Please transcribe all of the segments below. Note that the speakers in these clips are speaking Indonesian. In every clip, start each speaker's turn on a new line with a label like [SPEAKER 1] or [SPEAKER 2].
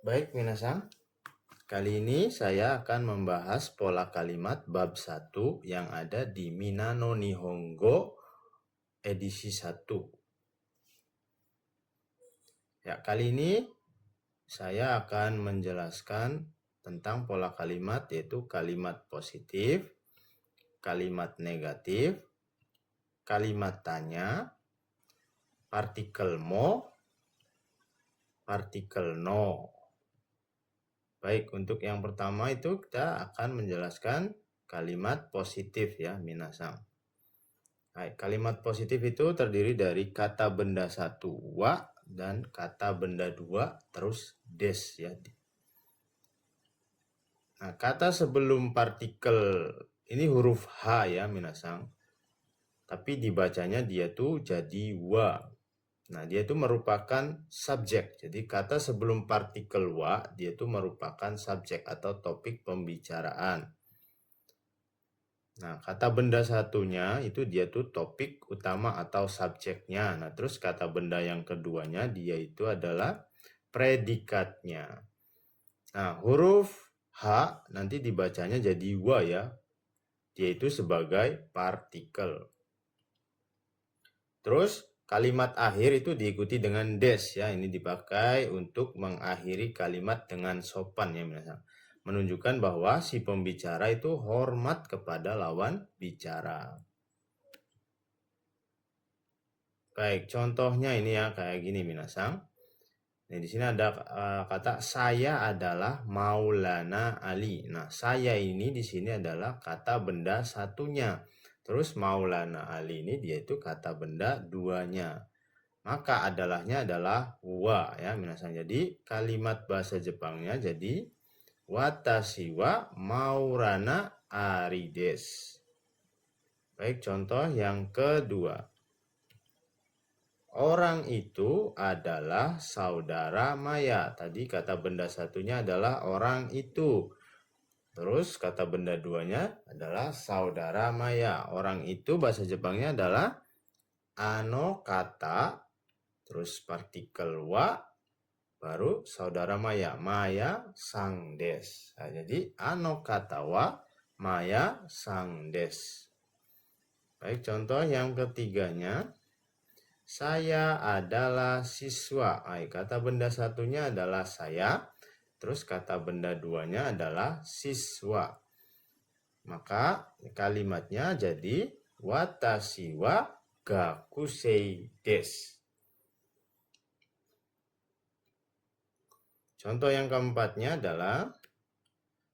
[SPEAKER 1] Baik, minasan. Kali ini saya akan membahas pola kalimat bab 1 yang ada di Minano Nihongo edisi 1. Ya, kali ini saya akan menjelaskan tentang pola kalimat, yaitu kalimat positif, kalimat negatif, kalimat tanya, partikel mo, partikel no. Baik, untuk yang pertama itu kita akan menjelaskan kalimat positif ya, minasan. Baik, kalimat positif itu terdiri dari kata benda satu wa dan kata benda dua terus des ya. Nah, kata sebelum partikel ini huruf H ya, minasan. Tapi dibacanya dia tuh jadi wa. Nah, dia itu merupakan subjek. Jadi kata sebelum partikel wa, dia itu merupakan subjek atau topik pembicaraan. Nah, kata benda satunya itu dia tuh topik utama atau subjeknya. Nah, terus kata benda yang keduanya dia itu adalah predikatnya. Nah, huruf H nanti dibacanya jadi wa ya. Dia itu sebagai partikel. Terus kalimat akhir itu diikuti dengan des ya. Ini dipakai untuk mengakhiri kalimat dengan sopan ya, menunjukkan bahwa si pembicara itu hormat kepada lawan bicara. Baik, contohnya ini ya kayak gini minasang. Nah, di sini ada kata saya adalah Maulana Ali. Nah, saya ini di sini adalah kata benda satunya. Terus Maulana Ali ini dia itu kata benda duanya. Maka adalahnya adalah wa ya minasang. Jadi kalimat bahasa Jepangnya jadi watashi wa Maulana Ari desu. Baik, contoh yang kedua. Orang itu adalah saudara Maya. Tadi kata benda satunya adalah orang itu. Terus kata benda duanya adalah saudara Maya. Orang itu bahasa Jepangnya adalah ano kata, terus partikel wa, baru saudara Maya. Maya sang des. Nah, jadi ano kata wa Maya sang des. Baik, contoh yang ketiganya. Saya adalah siswa. Kata benda satunya adalah saya. Terus kata benda duanya adalah siswa. Maka kalimatnya jadi watashi wa gakusei desu. Contoh yang keempatnya adalah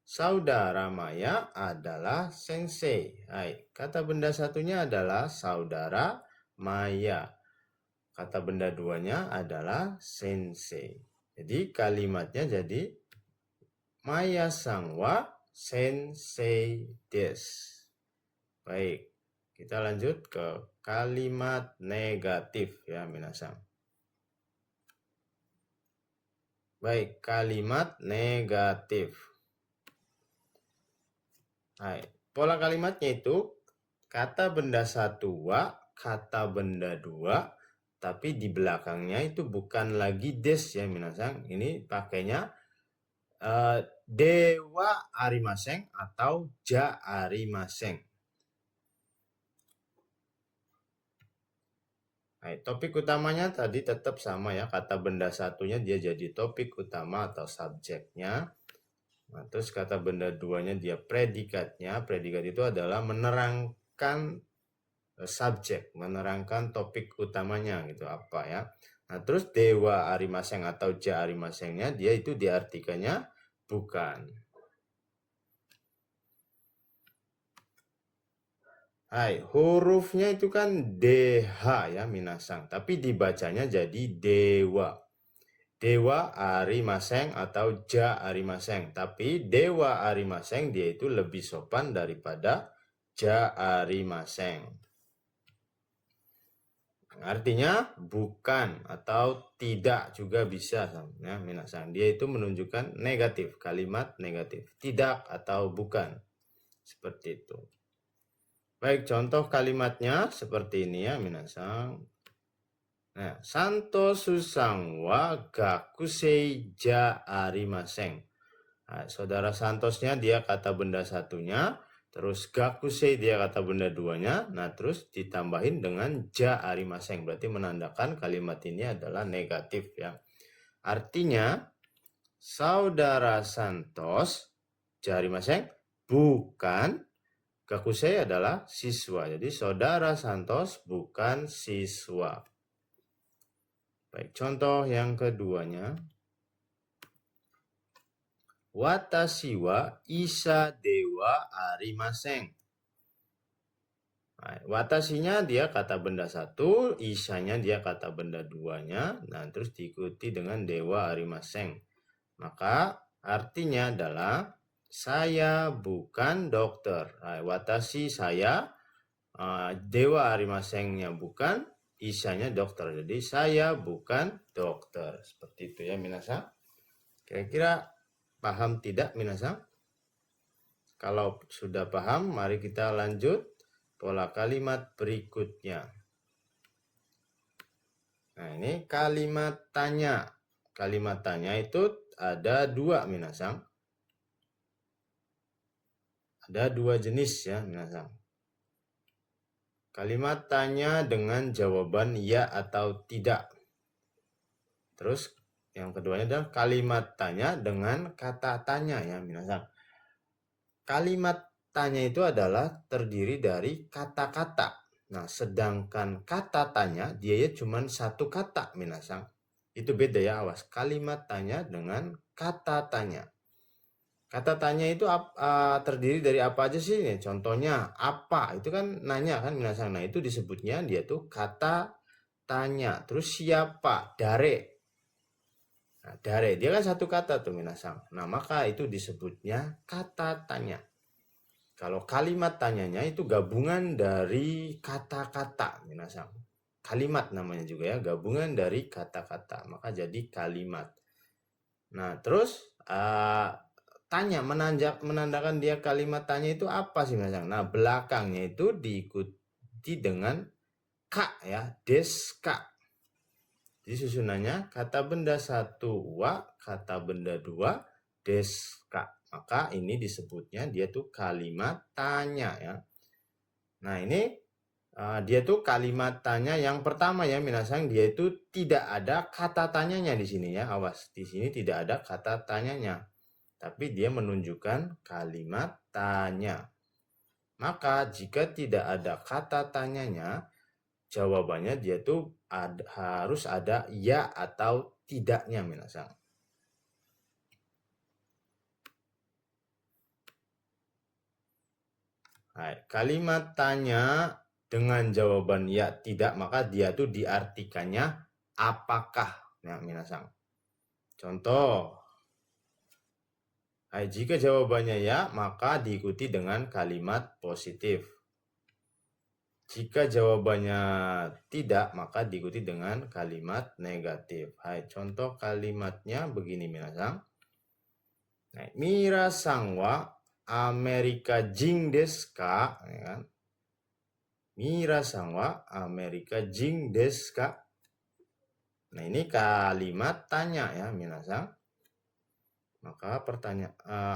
[SPEAKER 1] saudara Maya adalah sensei. Kata benda satunya adalah saudara Maya. Kata benda duanya adalah sensei. Jadi kalimatnya jadi Maya sang wa sensei desu. Baik, kita lanjut ke kalimat negatif ya minasan. Baik, kalimat negatif. Pola kalimatnya itu kata benda satu wa, kata benda dua, tapi di belakangnya itu bukan lagi des ya minasan. Ini pakainya dewa arimaseng atau ja arimaseng. Topik utamanya tadi tetap sama ya. Kata benda satunya dia jadi topik utama atau subjeknya. Nah, terus kata benda duanya dia predikatnya. Predikat itu adalah menerangkan subjek, menerangkan topik utamanya gitu apa ya. Nah, terus dewa arimaseng atau ja arimasengnya dia itu diartikannya bukan. Hurufnya itu kan DH ya minasang, tapi dibacanya jadi dewa. Dewa arimaseng atau ja arimaseng, tapi dewa arimaseng dia itu lebih sopan daripada ja arimaseng. Artinya bukan atau tidak juga bisa ya minasan. Dia itu menunjukkan negatif, kalimat negatif, tidak atau bukan. Seperti itu. Baik, contoh kalimatnya seperti ini ya minasan. Nah, Santo Susang wa gakusei ja arimaseng. Nah, saudara Santosnya dia kata benda satunya, terus gakusei dia kata benda duanya, nah terus ditambahin dengan ja arimaseng, berarti menandakan kalimat ini adalah negatif ya. Artinya, saudara Santos, ja arimaseng, bukan, gakusei adalah siswa, jadi saudara Santos bukan siswa. Baik, contoh yang keduanya. Watashi wa isa dewa arimaseng. Nah, watasinya dia kata benda satu, isanya dia kata benda duanya, nah terus diikuti dengan dewa arimaseng. Maka artinya adalah saya bukan dokter. Nah, watashi saya, dewa arimasengnya bukan, isanya dokter. Jadi saya bukan dokter. Seperti itu ya minasan. Kira-kira paham tidak minasan? Kalau sudah paham, mari kita lanjut pola kalimat berikutnya. Nah, ini kalimat tanya. Kalimat tanya itu ada dua minasan. Ada dua jenis ya minasan. Kalimat tanya dengan jawaban ya atau tidak. Terus yang keduanya adalah kalimat tanya dengan kata tanya ya minasan. Kalimat tanya itu adalah terdiri dari kata-kata. Nah, sedangkan kata tanya dia ya cuma satu kata minasan. Itu beda ya, awas. Kalimat tanya dengan kata tanya. Kata tanya itu terdiri dari apa aja sih? Nih, contohnya apa? Itu kan nanya kan minasan. Nah, itu disebutnya dia tuh kata tanya. Terus siapa? Dare. Nah, dare dia kan satu kata tuh minasan. Nah, maka itu disebutnya kata tanya. Kalau kalimat tanyanya itu gabungan dari kata-kata, minasan. Kalimat namanya juga ya, gabungan dari kata-kata, maka jadi kalimat. Nah, terus tanya menandakan dia kalimat tanya itu apa sih minasan? Nah, belakangnya itu diikuti dengan ka ya, deska. Jadi susunannya kata benda satu wa, kata benda dua deska. Maka ini disebutnya dia tuh kalimat tanya ya. Nah, ini dia tuh kalimat tanya yang pertama ya minasan, dia itu tidak ada kata tanyanya di sini ya. Awas, di sini tidak ada kata tanyanya. Tapi dia menunjukkan kalimat tanya. Maka jika tidak ada kata tanyanya, jawabannya dia tuh harus ada ya atau tidaknya minasan. Kalimat tanya dengan jawaban ya tidak, maka dia tuh diartikannya apakah ya minasan. Contoh, jika jawabannya ya, maka diikuti dengan kalimat positif. Jika jawabannya tidak, maka diikuti dengan kalimat negatif. Contoh kalimatnya begini minasan. Mira-san wa Amerika jing desu ka? Ya kan? Mira-san wa Amerika jing desu ka? Nah, ini kalimat tanya ya minasan. Maka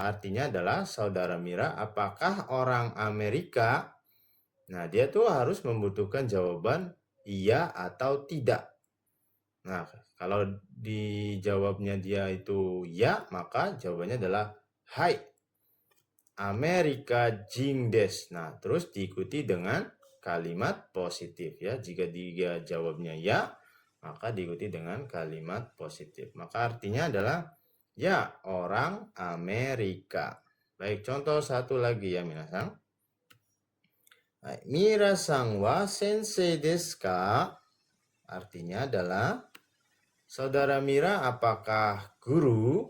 [SPEAKER 1] artinya adalah saudara Mira apakah orang Amerika? Nah, dia tuh harus membutuhkan jawaban iya atau tidak. Nah, kalau dijawabnya dia itu ya, maka jawabannya adalah hai. Amerika jing desu. Nah, terus diikuti dengan kalimat positif ya. Jika dia jawabnya ya, maka diikuti dengan kalimat positif. Maka artinya adalah ya, orang Amerika. Baik, contoh satu lagi ya minasan. Mira-san wa sensei desu ka? Artinya adalah saudara Mira apakah guru?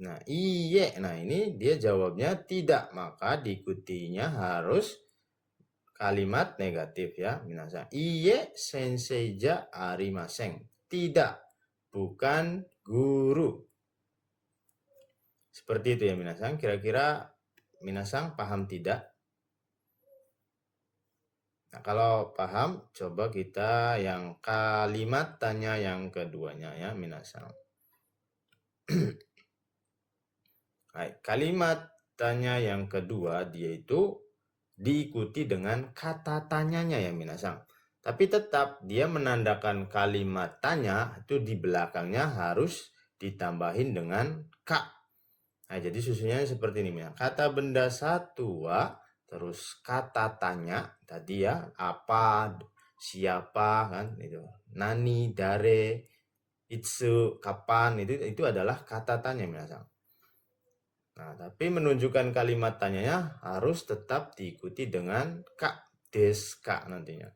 [SPEAKER 1] Nah, iye. Nah, ini dia jawabnya tidak, maka diikutinya harus kalimat negatif ya minasan. Iye sensei ja arimaseng. Tidak, bukan guru. Seperti itu ya minasan. Kira-kira minasan paham tidak? Nah, kalau paham, coba kita yang kalimat tanya yang keduanya ya, minasan. Baik, kalimat tanya yang kedua dia itu diikuti dengan kata tanyanya ya minasan. Tapi tetap dia menandakan kalimat tanya itu di belakangnya harus ditambahin dengan ka. Nah, jadi susunnya seperti ini. Kata benda satu, terus kata tanya tadi ya, apa, siapa kan itu. Nani, dare, itsu, kapan itu adalah kata tanya minasan. Nah, tapi menunjukkan kalimat tanyanya harus tetap diikuti dengan ka, deska nantinya.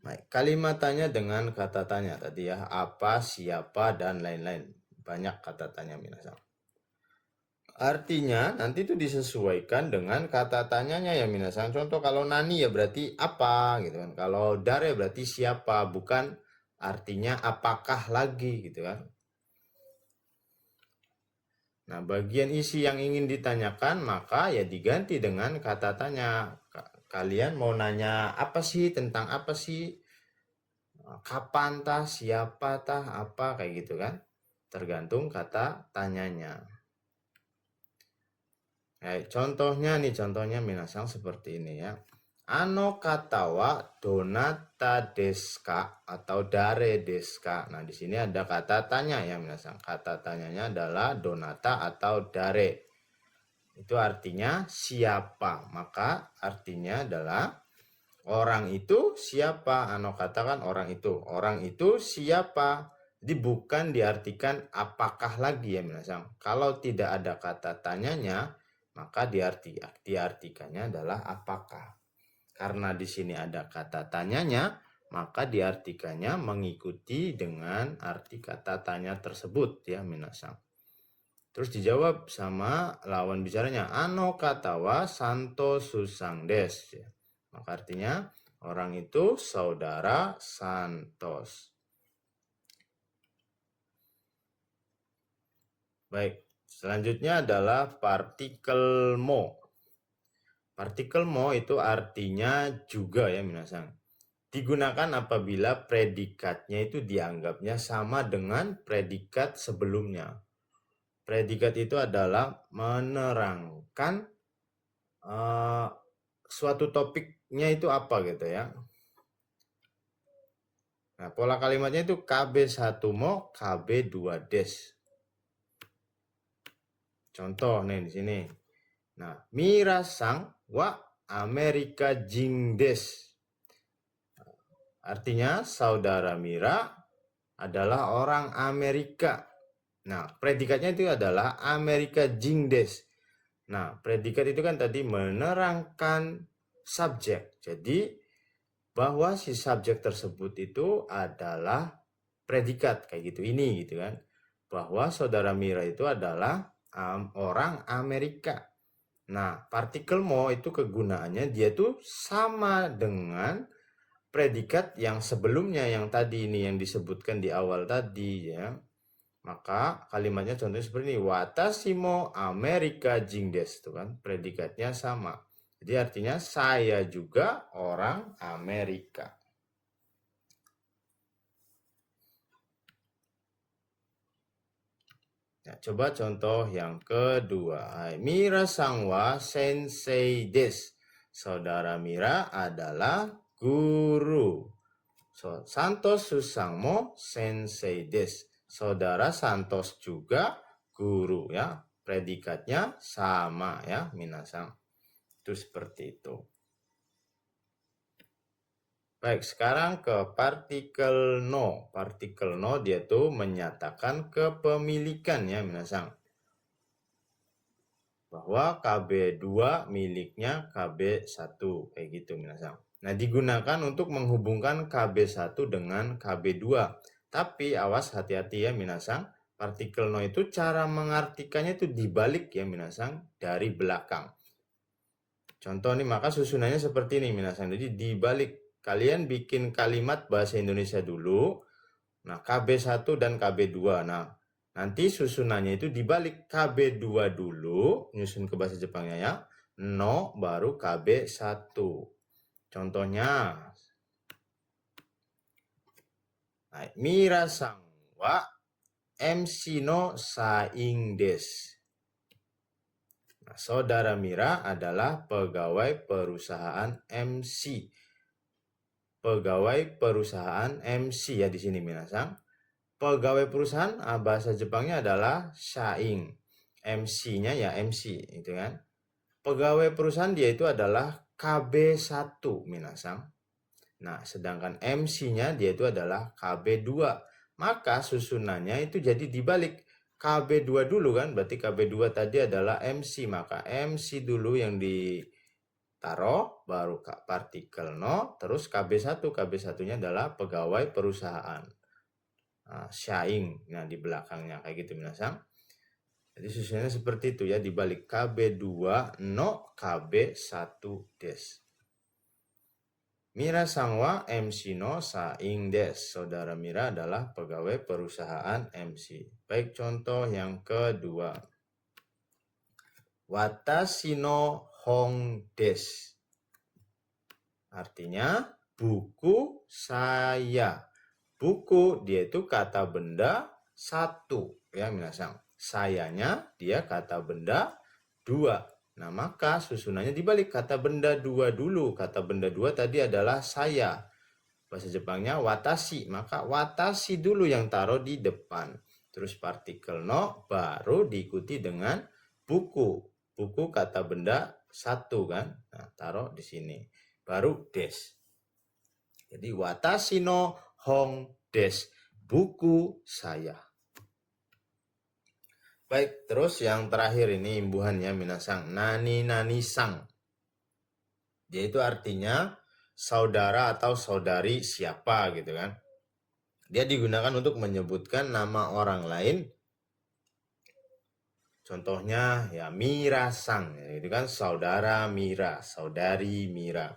[SPEAKER 1] Baik, kalimat tanya dengan kata tanya tadi ya, apa, siapa, dan lain-lain. Banyak kata tanya minasan. Artinya nanti itu disesuaikan dengan kata tanyanya ya minasan. Contoh kalau nani ya berarti apa gitu kan. Kalau dare berarti siapa, bukan artinya apakah lagi gitu kan. Nah, bagian isi yang ingin ditanyakan maka ya diganti dengan kata tanya. Kalian mau nanya apa sih, tentang apa sih? Kapan tah, siapa tah, apa kayak gitu kan. Tergantung kata tanyanya. Contohnya minasang seperti ini ya. Ano kata wa donata deska atau dare deska. Nah, di sini ada kata tanya ya minasang. Kata tanyanya adalah donata atau dare. Itu artinya siapa. Maka artinya adalah orang itu siapa. Ano katakan orang itu. Orang itu siapa. Jadi bukan diartikan apakah lagi ya minasang. Kalau tidak ada kata tanyanya, maka diartikannya adalah apakah. Karena di sini ada kata tanyanya, maka diartikannya mengikuti dengan arti kata tanya tersebut ya minasang. Terus dijawab sama lawan bicaranya, ano katawa santo susang des. Ya. Maka artinya orang itu saudara Santos. Baik, selanjutnya adalah partikel mo. Partikel mo itu artinya juga ya minasang. Digunakan apabila predikatnya itu dianggapnya sama dengan predikat sebelumnya. Predikat itu adalah menerangkan suatu topiknya itu apa gitu ya. Nah, pola kalimatnya itu KB1 mo, KB2 des. Contoh nih di sini. Nah, mirasang wa Amerika jing des. Artinya saudara Mira adalah orang Amerika. Nah, predikatnya itu adalah Amerika jing des. Nah, predikat itu kan tadi menerangkan subjek. Jadi, bahwa si subjek tersebut itu adalah predikat kayak gitu ini gitu kan. Bahwa saudara Mira itu adalah orang Amerika. Nah, partikel mo itu kegunaannya dia tuh sama dengan predikat yang sebelumnya yang tadi ini yang disebutkan di awal tadi ya. Maka kalimatnya contohnya seperti ini, watashi mo Amerika jing desu, tuh kan predikatnya sama. Jadi artinya saya juga orang Amerika. Nah, coba contoh yang kedua. Mira sangwa sensei des. Saudara Mira adalah guru. Santos susangmo sensei des. Saudara Santos juga guru ya. Predikatnya sama ya, minasang. Itu seperti itu. Baik, sekarang ke partikel no. Partikel no dia tuh menyatakan kepemilikan ya, minasang. Bahwa KB2 miliknya KB1 kayak gitu, minasang. Nah, digunakan untuk menghubungkan KB1 dengan KB2. Tapi awas hati-hati ya minasang, partikel no itu cara mengartikannya itu dibalik ya minasang, dari belakang. Contoh nih, maka susunannya seperti ini minasang. Jadi dibalik, kalian bikin kalimat bahasa Indonesia dulu. Nah, KB1 dan KB2. Nah, nanti susunannya itu dibalik KB2 dulu, nyusun ke bahasa Jepangnya ya. no baru KB1. Contohnya, Mira-san wa MC no saing desu. Nah, saudara Mira adalah pegawai perusahaan MC. Pegawai perusahaan MC ya di sini minasang. Pegawai perusahaan bahasa Jepangnya adalah saing. MC-nya ya MC itu kan. Pegawai perusahaan dia itu adalah KB1 minasang. Nah, sedangkan MC-nya dia itu adalah KB2. Maka susunannya itu jadi dibalik. KB2 dulu kan, berarti KB2 tadi adalah MC. Maka MC dulu yang ditaruh, baru partikel no, terus KB1. KB1-nya adalah pegawai perusahaan. Nah, syaing, nah di belakangnya kayak gitu minasang. Jadi susunannya seperti itu ya, dibalik KB2 no KB1 desu. Mira-san wa MC no saing desu. Saudara Mira adalah pegawai perusahaan MC. Baik, contoh yang kedua. Watashi no hon desu. Artinya buku saya. Buku dia itu kata benda satu ya minasang. Sayanya dia kata benda dua. Nah, maka susunannya dibalik, kata benda dua dulu. Kata benda dua tadi adalah saya. Bahasa Jepangnya watashi. Maka watashi dulu yang taruh di depan. Terus partikel no baru diikuti dengan buku. Buku kata benda satu kan. Nah, taruh di sini. Baru desu. Jadi watashi no hon desu. Buku saya. Baik, terus yang terakhir ini imbuhannya minasang. Nani sang. Dia itu artinya saudara atau saudari siapa gitu kan. Dia digunakan untuk menyebutkan nama orang lain. Contohnya ya Mira-sang. Itu kan saudara Mira, saudari Mira.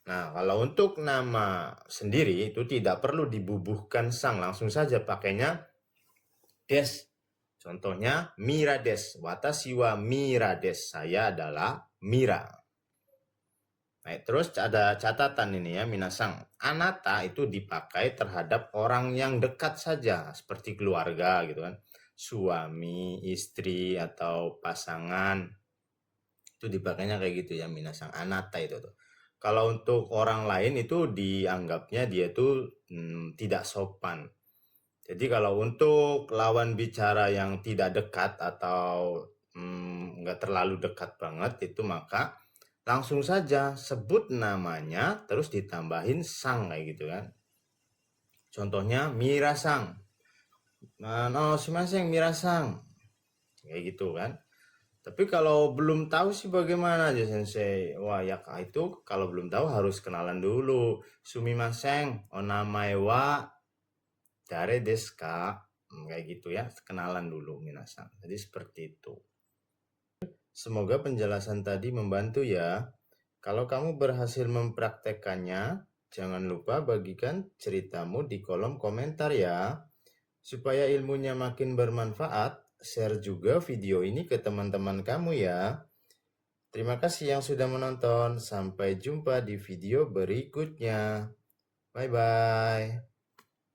[SPEAKER 1] Nah, kalau untuk nama sendiri itu tidak perlu dibubuhkan sang. Langsung saja pakainya des. Contohnya Mira desu. Watashi wa Mira desu. Saya adalah Mira. Nah, terus ada catatan ini ya minasang. Anata itu dipakai terhadap orang yang dekat saja. Seperti keluarga gitu kan. Suami, istri, atau pasangan. Itu dipakainya kayak gitu ya minasang. Anata itu tuh. Kalau untuk orang lain itu dianggapnya dia tuh tidak sopan. Jadi kalau untuk lawan bicara yang tidak dekat atau nggak terlalu dekat banget itu maka langsung saja sebut namanya terus ditambahin sang kayak gitu kan. Contohnya Mira-sang. No, shimasen Mira-sang. Kayak gitu kan. Tapi kalau belum tahu sih bagaimana aja sensei. Wah ya itu kalau belum tahu harus kenalan dulu. Sumimasen, onamae wa dare desu ka? Kayak gitu ya, kenalan dulu minasan. Jadi seperti itu. Semoga penjelasan tadi membantu ya. Kalau kamu berhasil mempraktekannya, jangan lupa bagikan ceritamu di kolom komentar ya. Supaya ilmunya makin bermanfaat, share juga video ini ke teman-teman kamu ya. Terima kasih yang sudah menonton. Sampai jumpa di video berikutnya. Bye-bye.